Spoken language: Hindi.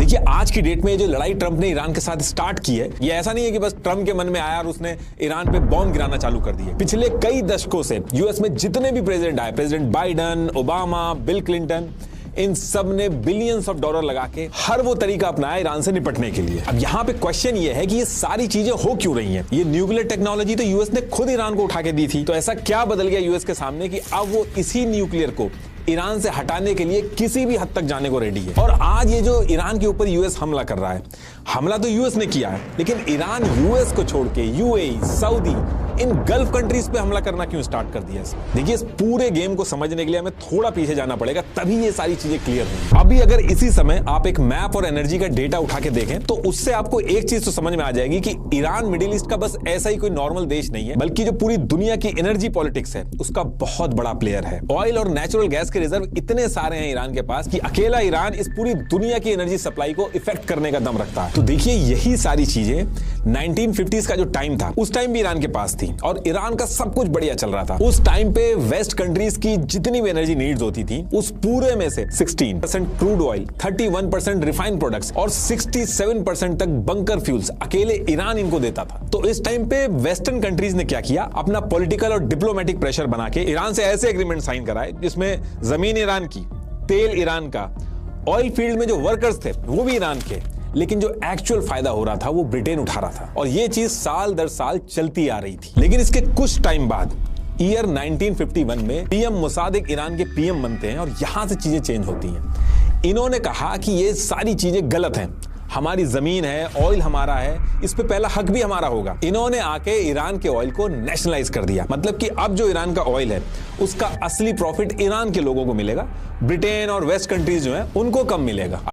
देखिए आज की डेट में जो लड़ाई ट्रंप ने ईरान के साथ स्टार्ट की है, ये ऐसा नहीं है कि बस ट्रंप के मन में आया और उसने ईरान पे बॉम्ब गिराना चालू कर दिए। पिछले कई दशकों से यूएस में जितने भी प्रेसिडेंट आए, president Biden, Obama, Bill Clinton, इन सब ने बिलियंस ऑफ डॉलर लगा के हर वो तरीका अपनाया ईरान से निपटने के लिए। अब यहाँ पे क्वेश्चन ये है कि ये सारी चीजें हो क्यों रही हैं? ये न्यूक्लियर टेक्नोलॉजी तो यूएस ने खुद ईरान को उठा के दी थी, तो ऐसा क्या बदल गया यूएस के सामने कि अब वो इसी न्यूक्लियर को ईरान से हटाने के लिए किसी भी हद तक जाने को रेडी है? और आज ये जो ईरान के ऊपर यूएस हमला कर रहा है, हमला तो यूएस ने किया है, लेकिन ईरान यूएस को छोड़ के यूएई, सऊदी, इन गल्फ कंट्रीज पे हमला करना क्यों स्टार्ट कर दिया? देखिए इस पूरे गेम को समझने के लिए हमें थोड़ा पीछे जाना पड़ेगा, तभी ये सारी चीजें क्लियर होंगी। अभी अगर इसी समय आप एक मैप और एनर्जी का डेटा उठा के देखें तो उससे आपको एक चीज तो समझ में आ जाएगी कि ईरान मिडिल ईस्ट का बस ऐसा ही कोई नॉर्मल देश नहीं है, बल्कि जो पूरी दुनिया की एनर्जी पॉलिटिक्स है उसका बहुत बड़ा प्लेयर है। ऑयल और नेचुरल गैस के रिजर्व इतने सारे हैं ईरान के पास कि अकेला ईरान इस पूरी दुनिया की एनर्जी सप्लाई को इफेक्ट करने का दम रखता है। तो देखिए यही सारी चीजें 1950s का जो टाइम था, उस टाइम भी ईरान के पास थी और ईरान का सब कुछ बढ़िया चल रहा था। उस टाइम पे वेस्ट कंट्रीज की जितनी भी एनर्जी नीड्स होती थी, उस पूरे में से 16% क्रूड ऑयल, 31% रिफाइंड प्रोडक्ट्स और 67% तक बंकर फ्यूल्स अकेले ईरान इनको देता था। तो इस टाइम पे वेस्टर्न कंट्रीज ने क्या किया, अपना पॉलिटिकल और डिप्लोमेटिक प्रेशर बना के ईरान से ऐसे एग्रीमेंट साइन कराए जिसमें जमीन ईरान की, तेल ईरान का, ऑयल फील्ड में जो वर्कर्स थे वो भी ईरान के, लेकिन जो एक्चुअल फायदा हो रहा था वो ब्रिटेन उठा रहा था। और ये चीज साल दर साल चलती आ रही थी। लेकिन इसके कुछ टाइम बाद ईयर 1951 में पीएम मुसादिक ईरान के पीएम बनते हैं और यहां से चीजें चेंज होती हैं। इन्होंने कहा कि ये सारी चीजें गलत हैं, हमारी जमीन है, ऑयल हमारा है, इस पे पहला हक भी हमारा होगा। इन्होंने आके ईरान के ऑयल को नेशनलाइज कर दिया, मतलब कि अब जो ईरान का ऑयल है उसका असली प्रॉफिट ईरान के लोगों को मिलेगा, ब्रिटेन और वेस्ट कंट्रीज जो है उनको कम मिलेगा।